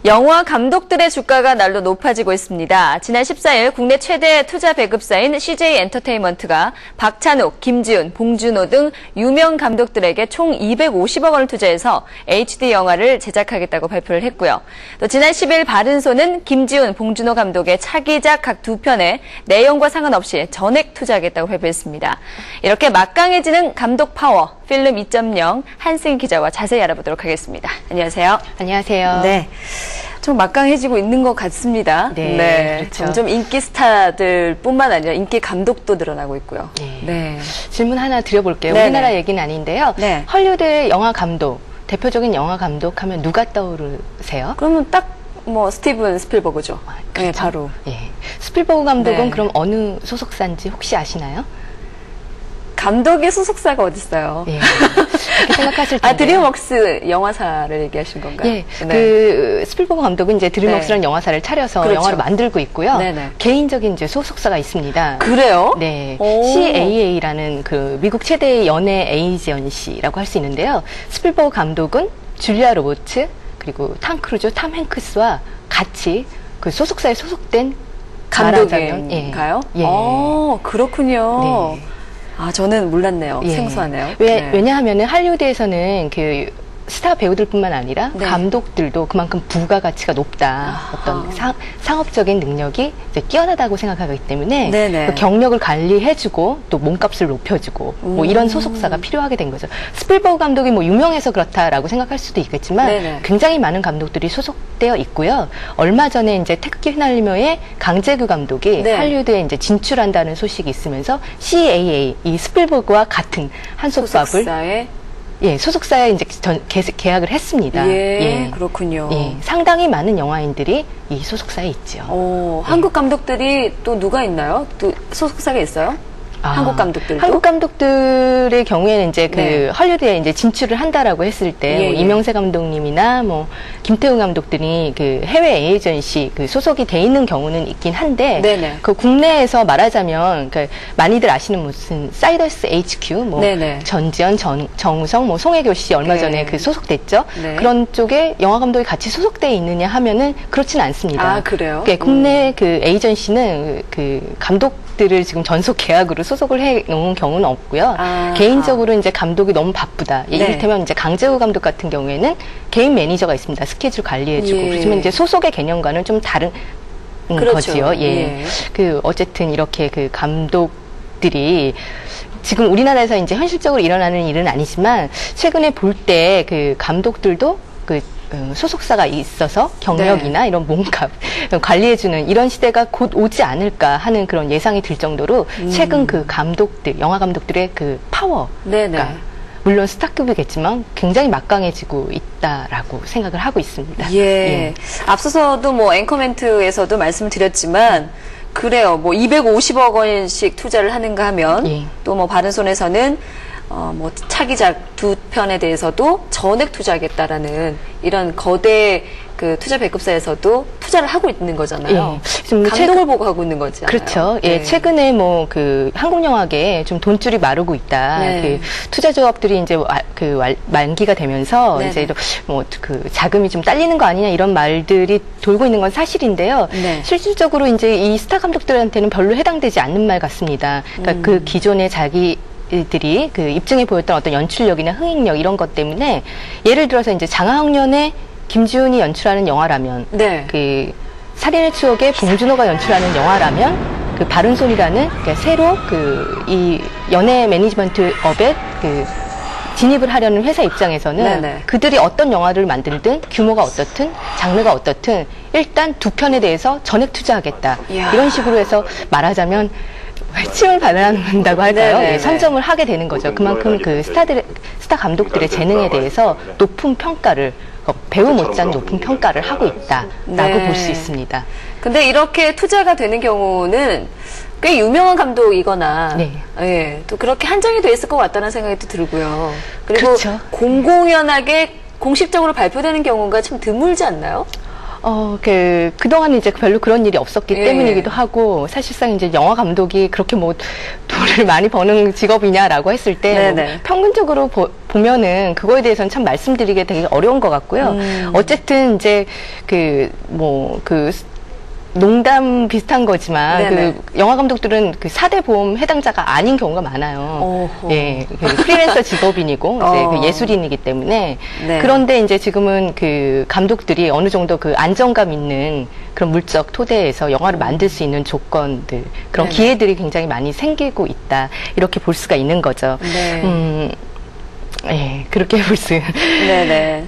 영화 감독들의 주가가 날로 높아지고 있습니다. 지난 14일 국내 최대 투자 배급사인 CJ 엔터테인먼트가 박찬욱, 김지훈, 봉준호 등 유명 감독들에게 총 250억 원을 투자해서 HD 영화를 제작하겠다고 발표를 했고요. 또 지난 10일 바른손은 김지훈, 봉준호 감독의 차기작 각 2편에 내용과 상관없이 전액 투자하겠다고 발표했습니다. 이렇게 막강해지는 감독 파워, 필름 2.0 한승희 기자와 자세히 알아보도록 하겠습니다. 안녕하세요. 안녕하세요. 네. 좀 막강해지고 있는 것 같습니다. 네, 그렇죠. 점점 인기 스타들뿐만 아니라 인기 감독도 늘어나고 있고요. 네. 질문 하나 드려볼게요. 네네. 우리나라 얘기는 아닌데요. 네. 헐리우드의 영화 감독, 대표적인 영화 감독 하면 누가 떠오르세요? 그러면 딱 스티븐 스필버그죠. 그렇죠? 네, 바로. 예. 스필버그 감독은 네. 그럼 어느 소속사인지 혹시 아시나요? 감독의 소속사가 어딨어요? 예. 그렇게 생각하실 텐데. 드림웍스 영화사를 얘기하신 건가요? 예. 네. 그 스필버그 감독은 이제 드림웍스라는 네. 영화사를 차려서 그렇죠. 영화를 만들고 있고요. 네네. 개인적인 이제 소속사가 있습니다. 그래요? 네. 오. CAA라는 그 미국 최대의 연예 에이전시라고 할 수 있는데요. 스필버그 감독은 줄리아 로버츠 그리고 탐 크루즈, 탐 행크스와 같이 그 소속사에 소속된 감독인가요? 예. 그렇군요. 네. 저는 몰랐네요. 예. 생소하네요. 왜냐하면은 할리우드에서는 그 스타 배우들뿐만 아니라 네. 감독들도 그만큼 부가가치가 높다. 어떤 상업적인 능력이 이제 뛰어나다고 생각하기 때문에 네네. 그 경력을 관리해주고 또 몸값을 높여주고 뭐 이런 소속사가 필요하게 된 거죠. 스필버그 감독이 뭐 유명해서 그렇다라고 생각할 수도 있겠지만 네네. 굉장히 많은 감독들이 소속되어 있고요. 얼마 전에 이제 태극기 휘날리며의 강재규 감독이 네. 할리우드에 이제 진출한다는 소식이 있으면서 CAA 이 스필버그와 같은 한솥밥을 소속사에 소속사에 이제 계약을 했습니다. 그렇군요. 예, 상당히 많은 영화인들이 이 소속사에 있죠. 한국 감독들이 또 누가 있나요? 또 소속사가 있어요? 한국 감독들도? 한국 감독들의 경우에는 이제 그 헐리우드에 이제 진출을 한다라고 했을 때 뭐 이명세 감독님이나 뭐 김태훈 감독들이 그 해외 에이전시 그 소속이 돼 있는 경우는 있긴 한데 네네. 그 국내에서 말하자면 그 많이들 아시는 무슨 사이더스 HQ 뭐 네네. 전지현, 정우성, 뭐 송혜교 씨 얼마 전에 그 소속됐죠. 네. 그런 쪽에 영화 감독이 같이 소속돼 있느냐 하면은 그렇지는 않습니다. 그래요? 국내 그 에이전시는 그 감독들을 지금 전속 계약으로 소속을 해 놓은 경우는 없고요. 개인적으로 이제 감독이 너무 바쁘다. 이를테면 이제 강재구 감독 같은 경우에는 개인 매니저가 있습니다. 스케줄 관리해주고. 그렇지만 이제 소속의 개념과는 좀 다른 그렇죠. 거지요. 그 어쨌든 이렇게 그 감독들이 지금 우리나라에서 이제 현실적으로 일어나는 일은 아니지만 최근에 볼 때 그 감독들도 그 소속사가 있어서 경력이나 이런 몸값 관리해주는 이런 시대가 곧 오지 않을까 하는 그런 예상이 들 정도로 최근 그 감독들, 영화 감독들의 그 파워가 물론 스타급이겠지만 굉장히 막강해지고 있다라고 생각을 하고 있습니다. 앞서서도 뭐 앵커 멘트에서도 말씀을 드렸지만 그래요. 뭐 250억 원씩 투자를 하는가 하면 또 뭐 바른손에서는 뭐 차기작 2편에 대해서도 전액 투자하겠다라는 이런 거대 그 투자 배급사에서도 투자를 하고 있는 거잖아요. 감독을 보고 하고 있는 거잖아요. 그렇죠. 최근에 뭐 그 한국 영화계에 좀 돈줄이 마르고 있다. 그 투자 조합들이 이제 만기가 되면서 이제 뭐 그 자금이 좀 딸리는 거 아니냐 이런 말들이 돌고 있는 건 사실인데요. 실질적으로 이제 이 스타 감독들한테는 별로 해당되지 않는 말 같습니다. 그러니까 그 기존의 자기들이 그 입증해 보였던 어떤 연출력이나 흥행력 이런 것 때문에 예를 들어서 이제 장하학년의 김지훈이 연출하는 영화라면 그 살인의 추억에 봉준호가 연출하는 영화라면 그 바른손이라는 새로 그 이 연예 매니지먼트 업에 그 진입을 하려는 회사 입장에서는 그들이 어떤 영화를 만들든 규모가 어떻든 장르가 어떻든 일단 2편에 대해서 전액 투자하겠다. 이런 식으로 해서 말하자면 칭을 받는다고 할까요? 선점을 하게 되는 거죠. 그만큼 그 스타 감독들의 재능에 대해서 높은 평가를 배우 못지않은 높은 평가를 하고 있다라고 볼 수 있습니다. 근데 이렇게 투자가 되는 경우는 꽤 유명한 감독이거나 또 그렇게 한정이 돼 있을 것 같다는 생각이 또 들고요. 그리고 공공연하게 공식적으로 발표되는 경우가 참 드물지 않나요? 그동안 이제 별로 그런 일이 없었기 때문이기도 하고, 사실상 이제 영화 감독이 그렇게 뭐 돈을 많이 버는 직업이냐라고 했을 때, 뭐 평균적으로 보면은 그거에 대해서는 참 말씀드리기 되게 어려운 것 같고요. 어쨌든 이제 농담 비슷한 거지만 네네. 그 영화 감독들은 그 4대 보험 해당자가 아닌 경우가 많아요. 오호. 예, 그 프리랜서 직업인이고 이제 그 예술인이기 때문에 네. 그런데 이제 지금은 그 감독들이 어느 정도 그 안정감 있는 그런 물적 토대에서 영화를 만들 수 있는 조건들 그런 네네. 기회들이 굉장히 많이 생기고 있다 이렇게 볼 수가 있는 거죠. 네. 예, 그렇게 볼 수. 네네.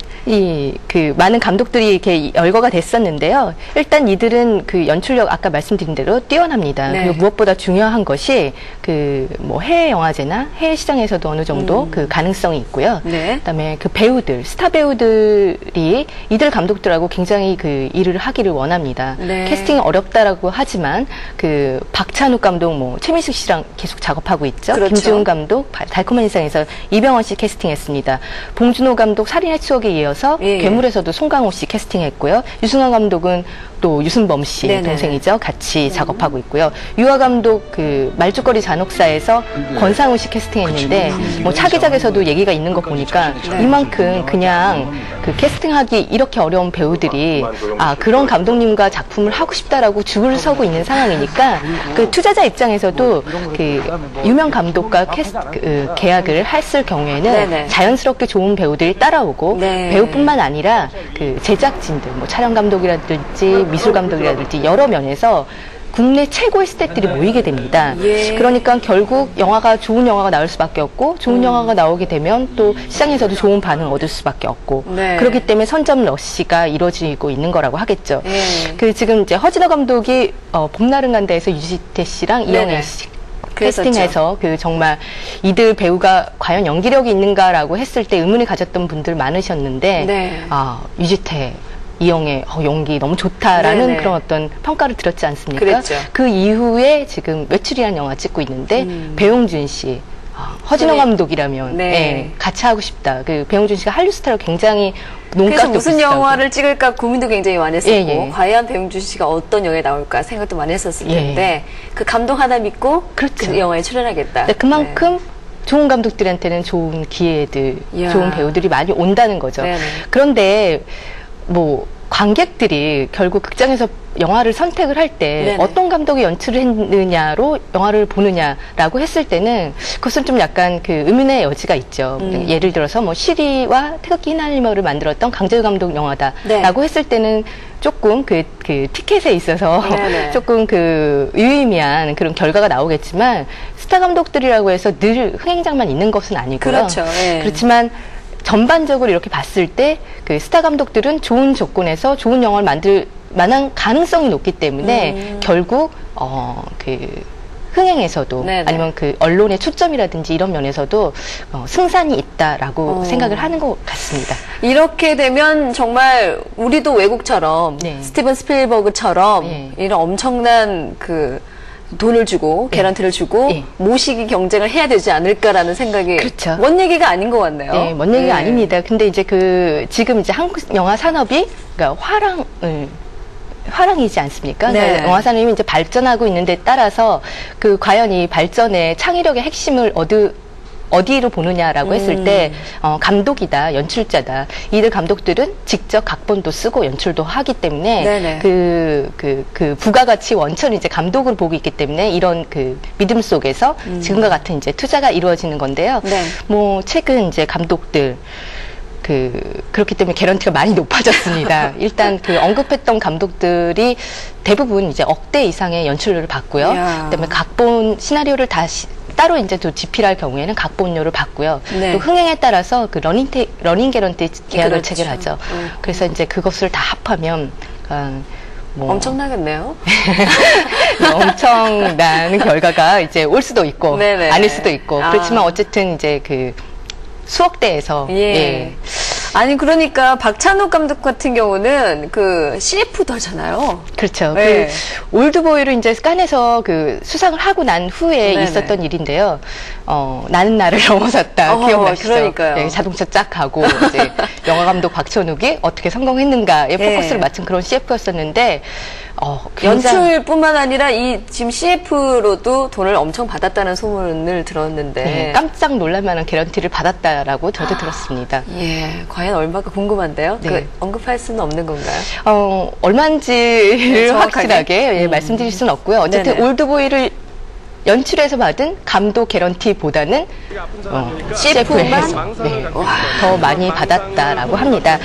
많은 감독들이 이렇게 열거가 됐었는데요. 일단 이들은 그 연출력, 아까 말씀드린 대로 뛰어납니다. 네. 그리고 무엇보다 중요한 것이 해외 영화제나 해외 시장에서도 어느 정도 그 가능성이 있고요. 네. 그다음에 그 배우들, 스타 배우들이 이들 감독들하고 굉장히 그 일을 하기를 원합니다. 네. 캐스팅이 어렵다라고 하지만 그 박찬욱 감독, 최민식 씨랑 계속 작업하고 있죠. 그렇죠. 김지훈 감독, 달콤한 일상에서 이병헌 씨 캐스팅했습니다. 봉준호 감독 살인의 추억에 이어서 예. 괴물에서도 송강호 씨 캐스팅했고요. 유승환 감독은 또 유승범 씨 네네. 동생이죠. 같이 작업하고 있고요. 유아 감독 그 말죽거리 잔혹사에서 권상우 씨 캐스팅했는데 차기작에서도 얘기가 있는 거 보니까 네. 이만큼 그냥 그 캐스팅하기 이렇게 어려운 배우들이 그런 감독님과 작품을 하고 싶다라고 줄을 서고 있는 상황이니까 그 투자자 입장에서도 그 유명 감독과 계약을 했을 경우에는 네네. 자연스럽게 좋은 배우들이 따라오고 네. 배우뿐만 아니라 그 제작진들, 촬영 감독이라든지 미술 감독이라든지 여러 면에서 국내 최고의 스태프들이 모이게 됩니다. 예. 그러니까 결국 좋은 영화가 나올 수밖에 없고 좋은 영화가 나오게 되면 또 시장에서도 좋은 반응 얻을 수밖에 없고 네. 그렇기 때문에 선점 러시가 이루어지고 있는 거라고 하겠죠. 예. 지금 이제 허진호 감독이 봄날은 간다에서 유지태 씨랑 이영애 씨 캐스팅해서 정말 이들 배우가 과연 연기력이 있는가라고 했을 때 의문을 가졌던 분들 많으셨는데 네. 유지태 이영애 연기 너무 좋다라는 네네. 그런 어떤 평가를 들었지 않습니까? 그랬죠. 그 이후에 지금 외출이라는 영화 찍고 있는데 배용준 씨 허진호 네. 감독이라면 네. 같이 하고 싶다. 그 배용준 씨가 한류 스타로 굉장히 그래서 논값도 무슨 비슷하고. 영화를 찍을까 고민도 굉장히 많이 했었고 예. 과연 배용준 씨가 어떤 영화에 나올까 생각도 많이 했었을 예. 텐데 그 감독 하나 믿고 그렇죠. 그 영화에 출연하겠다. 그만큼 좋은 감독들한테는 좋은 기회들, 이야. 좋은 배우들이 많이 온다는 거죠. 네네. 그런데 관객들이 결국 극장에서 영화를 선택을 할 때 네네. 어떤 감독이 연출을 했느냐로 영화를 보느냐라고 했을 때는 그것은 좀 약간 그 의문의 여지가 있죠. 예를 들어서 시리와 태극기 휘날리며를 만들었던 강재규 감독 영화다라고 네. 했을 때는 조금 그 티켓에 있어서 네네. 조금 유의미한 그런 결과가 나오겠지만 스타 감독들이라고 해서 늘 흥행작만 있는 것은 아니고요. 그렇죠. 예. 그렇지만 전반적으로 이렇게 봤을 때 그 스타 감독들은 좋은 조건에서 좋은 영화를 만들 만한 가능성이 높기 때문에 결국 흥행에서도 네네. 아니면 그 언론의 초점이라든지 이런 면에서도 승산이 있다라고 생각을 하는 것 같습니다. 이렇게 되면 정말 우리도 외국처럼 네. 스티븐 스필버그처럼 네. 이런 엄청난 돈을 주고 개런티를 주고 네. 모시기 경쟁을 해야 되지 않을까라는 생각이 그렇죠. 먼 얘기가 아닌 것 같네요. 네, 먼 얘기가 아닙니다. 근데 이제 지금 이제 한국 영화 산업이 그러니까 화랑이지 않습니까? 네. 그러니까 영화 산업이 이제 발전하고 있는 데 따라서 과연 이 발전의 창의력의 핵심을 어디로 보느냐라고 했을 때 감독이다, 연출자다. 이들 감독들은 직접 각본도 쓰고 연출도 하기 때문에 네네. 그 부가가치 원천을 이제 감독으로 보고 있기 때문에 이런 믿음 속에서 지금과 같은 이제 투자가 이루어지는 건데요. 네. 최근 이제 감독들 그렇기 때문에 개런티가 많이 높아졌습니다. 일단 언급했던 감독들이 대부분 이제 억대 이상의 연출료를 받고요. 이야. 그다음에 각본 시나리오를 따로 이제 또 집필할 경우에는 각본료를 받고요. 네. 또 흥행에 따라서 러닝 개런티 계약을 그렇죠. 체결하죠. 그래서 이제 그것을 다 합하면 엄청나겠네요. 엄청난 결과가 이제 올 수도 있고 네네. 아닐 수도 있고 그렇지만 어쨌든 이제 수억대에서 예. 아니 그러니까 박찬욱 감독 같은 경우는 CF도 하잖아요. 그렇죠. 네. 올드보이로 이제 칸에서 수상을 하고 난 후에 네네. 있었던 일인데요. 나는 나를 넘어섰다. 기억나시죠? 그러니까요. 네, 자동차 쫙 가고 이제 영화 감독 박찬욱이 어떻게 성공했는가에 네. 포커스를 맞춘 그런 CF였었는데 연출뿐만 아니라 이 지금 CF로도 돈을 엄청 받았다는 소문을 들었는데 네, 깜짝 놀랄만한 개런티를 받았다라고 저도 들었습니다. 예, 과연 얼마가 궁금한데요. 네. 그 언급할 수는 없는 건가요? 얼마인지를 네, 확실하게 말씀드릴 수는 없고요. 어쨌든 네네. 올드보이를 연출해서 받은 감독 개런티보다는 CF에서 더 많이 받았다라고 합니다.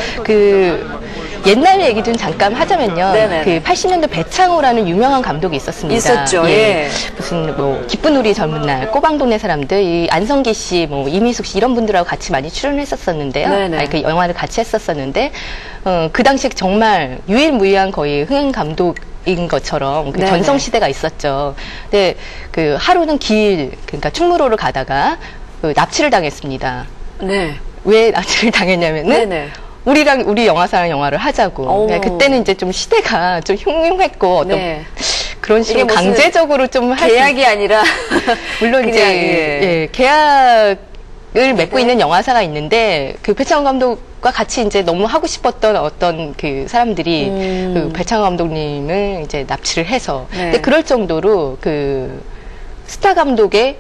옛날 얘기 좀 잠깐 하자면요. 네네. 80년대 배창호라는 유명한 감독이 있었습니다. 있었죠. 예. 무슨 기쁜 우리 젊은 날, 꼬방동네 사람들, 이 안성기 씨, 이미숙 씨 이런 분들하고 같이 많이 출연했었었는데요. 네네. 그 영화를 같이 했었었는데 그 당시 정말 유일무이한 거의 흥행 감독인 것처럼 네네. 전성 시대가 있었죠. 근데 하루는 그러니까 충무로를 가다가 납치를 당했습니다. 네. 왜 납치를 당했냐면은. 네네. 우리 영화사랑 영화를 하자고. 그때는 이제 좀 시대가 좀 흉흉했고 네. 그런 식으로 강제적으로 좀 계약이 아니라 물론 이제 계약을 맺고 있는 영화사가 있는데 배창호 감독과 같이 이제 너무 하고 싶었던 어떤 사람들이 배창호 감독님을 이제 납치를 해서 근데 그럴 정도로 스타 감독의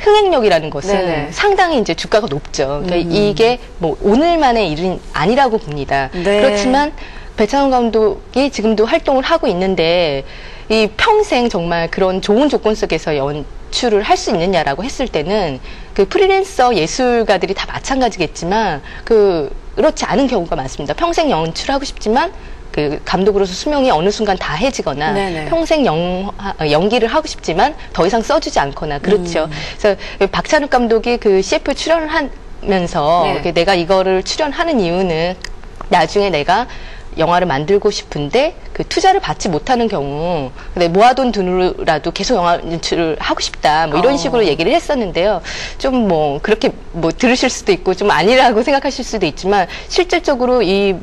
흥행력이라는 것은 네네. 상당히 이제 주가가 높죠. 그러니까 이게 오늘만의 일은 아니라고 봅니다. 네. 그렇지만 배창호 감독이 지금도 활동을 하고 있는데 이 평생 정말 그런 좋은 조건 속에서 연출을 할 수 있느냐라고 했을 때는 프리랜서 예술가들이 다 마찬가지겠지만 그렇지 않은 경우가 많습니다. 평생 연출하고 싶지만 감독으로서 수명이 어느 순간 다 해지거나 네네. 평생 연기를 하고 싶지만 더 이상 써주지 않거나 그렇죠. 그래서 박찬욱 감독이 CF 출연을 하면서 내가 이거를 출연하는 이유는 나중에 내가 영화를 만들고 싶은데 투자를 받지 못하는 경우 모아둔 돈으로라도 계속 영화 연출을 하고 싶다 이런 식으로 얘기를 했었는데요. 좀 그렇게 들으실 수도 있고 좀 아니라고 생각하실 수도 있지만 실질적으로 이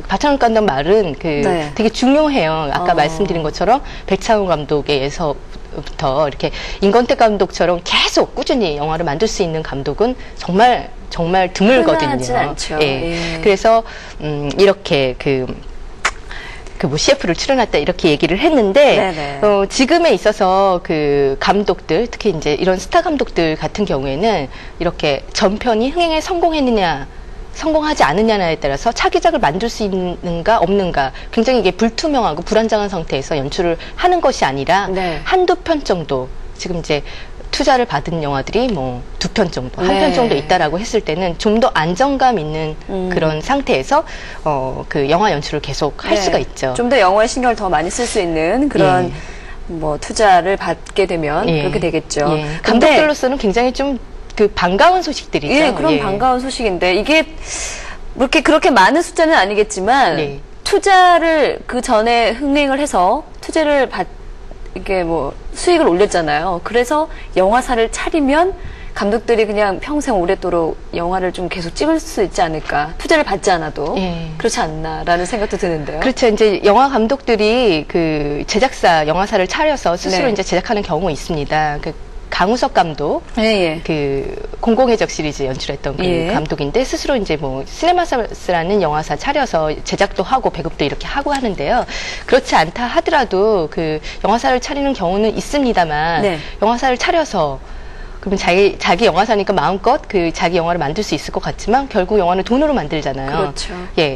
박찬욱 감독 말은 네. 되게 중요해요. 아까 말씀드린 것처럼 배창호 감독에서부터 이렇게 임권택 감독처럼 계속 꾸준히 영화를 만들 수 있는 감독은 정말 드물거든요. 흔하진 않죠. 예. 그래서 이렇게 CF를 출연했다 이렇게 얘기를 했는데 지금에 있어서 감독들 특히 이제 이런 스타 감독들 같은 경우에는 이렇게 전편이 흥행에 성공했느냐 성공하지 않느냐에 따라서 차기작을 만들 수 있는가 없는가 굉장히 이게 불투명하고 불안정한 상태에서 연출을 하는 것이 아니라 한두 편 정도 지금 이제 투자를 받은 영화들이 2편 정도, 한 편 정도 있다라고 했을 때는 좀 더 안정감 있는 그런 상태에서 영화 연출을 계속 할 수가 있죠. 좀 더 영화에 신경을 더 많이 쓸 수 있는 그런 투자를 받게 되면 그렇게 되겠죠. 감독들로서는 굉장히 좀 반가운 소식들이죠. 예, 그런 반가운 소식인데 이게 그렇게 많은 숫자는 아니겠지만 투자를 그 전에 흥행을 해서 투자를 이게 수익을 올렸잖아요. 그래서 영화사를 차리면 감독들이 그냥 평생 오랫도록 영화를 좀 계속 찍을 수 있지 않을까. 투자를 받지 않아도 그렇지 않나라는 생각도 드는데요. 그렇죠. 이제 영화 감독들이 제작사 영화사를 차려서 스스로 이제 제작하는 경우 있습니다. 강우석 감독, 공공의 적 시리즈 연출했던 감독인데 스스로 이제 시네마사스라는 영화사 차려서 제작도 하고 배급도 이렇게 하고 하는데요. 그렇지 않다 하더라도 영화사를 차리는 경우는 있습니다만 영화사를 차려서 그러면 자기 영화사니까 마음껏 자기 영화를 만들 수 있을 것 같지만 결국 영화는 돈으로 만들잖아요. 그렇죠.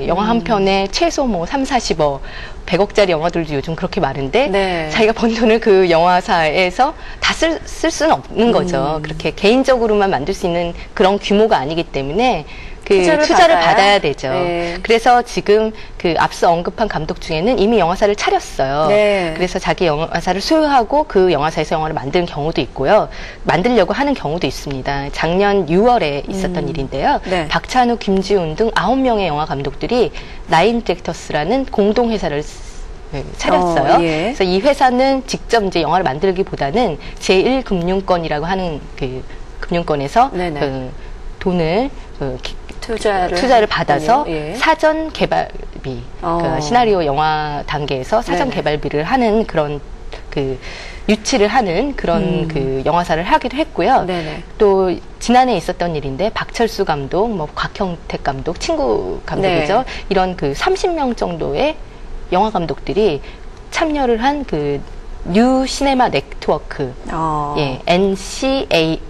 영화 한 편에 최소 3, 40억, 100억짜리 영화들도 요즘 그렇게 많은데 자기가 번 돈을 영화사에서 다 쓸 수는 없는 거죠. 그렇게 개인적으로만 만들 수 있는 그런 규모가 아니기 때문에 투자를 받아야 되죠. 그래서 지금 앞서 언급한 감독 중에는 이미 영화사를 차렸어요. 그래서 자기 영화사를 소유하고 그 영화사에서 영화를 만드는 경우도 있고요. 만들려고 하는 경우도 있습니다. 작년 6월에 있었던 일인데요. 박찬욱, 김지훈 등 9명의 영화 감독들이 나인 디렉터스라는 공동회사를 차렸어요. 그래서 이 회사는 직접 이제 영화를 만들기보다는 제1금융권이라고 하는 금융권에서 돈을 투자를 받아서 사전 개발비, 시나리오 영화 단계에서 사전 개발비를 하는 그런 유치를 하는 그런 영화사를 하기도 했고요. 또 지난해 있었던 일인데 박철수 감독, 곽형택 감독, 친구 감독이죠. 이런 30명 정도의 영화 감독들이 참여를 한 그 뉴 시네마 네트워크, 예, NCAN이라는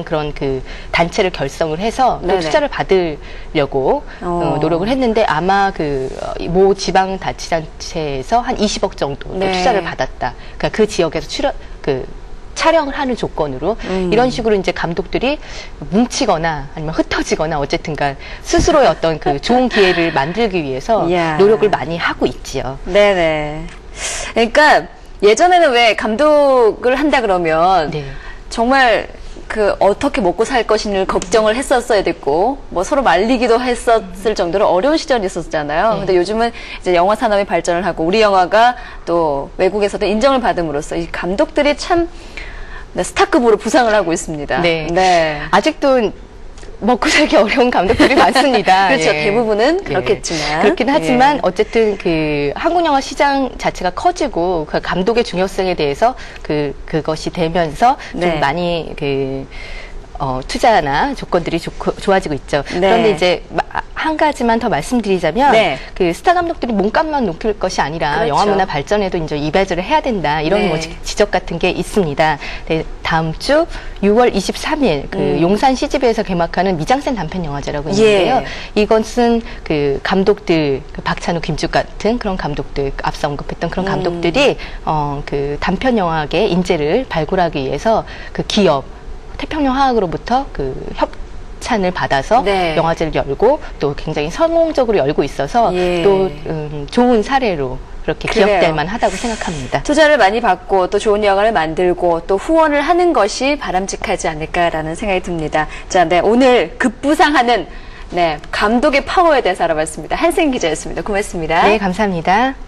그런 그 단체를 결성을 해서 또 투자를 받으려고 노력을 했는데 아마 그 모 지방 자치단체에서 한 20억 정도 투자를 받았다. 그러니까 그 지역에서 촬영을 하는 조건으로 이런 식으로 이제 감독들이 뭉치거나 아니면 흩어지거나 어쨌든간 스스로의 어떤 그 좋은 기회를 만들기 위해서 노력을 많이 하고 있지요. 네네. 그러니까 예전에는 왜 감독을 한다 그러면 정말 그 어떻게 먹고 살 것인을 걱정을 했었어야 됐고 뭐 서로 말리기도 했었을 정도로 어려운 시절이 있었잖아요. 근데 요즘은 이제 영화 산업이 발전을 하고 우리 영화가 또 외국에서도 인정을 받음으로써 이 감독들이 참 스타급으로 부상을 하고 있습니다. 네. 아직도 먹고 살기 어려운 감독들이 많습니다. 그렇죠. 대부분은 그렇겠지만. 그렇긴 하지만 어쨌든 그 한국 영화 시장 자체가 커지고 그 감독의 중요성에 대해서 그것이 되면서 좀 많이 투자나 조건들이 좋아지고 있죠. 그런데 이제 한 가지만 더 말씀드리자면 그 스타 감독들이 몸값만 높일 것이 아니라 영화 문화 발전에도 이제 이바지를 해야 된다 이런 뭐 지적 같은 게 있습니다. 다음 주 6월 23일 그 용산 CGV에서 개막하는 미장센 단편 영화제라고 있는데요. 이것은 그 감독들 그 박찬욱, 김주 같은 그런 감독들 앞서 언급했던 그런 감독들이 그 단편 영화계 인재를 발굴하기 위해서 그 기업 태평양화학으로부터 그 협찬을 받아서 영화제를 열고 또 굉장히 성공적으로 열고 있어서 또 좋은 사례로 그렇게 기억될 만하다고 생각합니다. 투자를 많이 받고 또 좋은 영화를 만들고 또 후원을 하는 것이 바람직하지 않을까라는 생각이 듭니다. 자, 오늘 급부상하는 감독의 파워에 대해서 알아봤습니다. 한승 기자였습니다. 고맙습니다. 네, 감사합니다.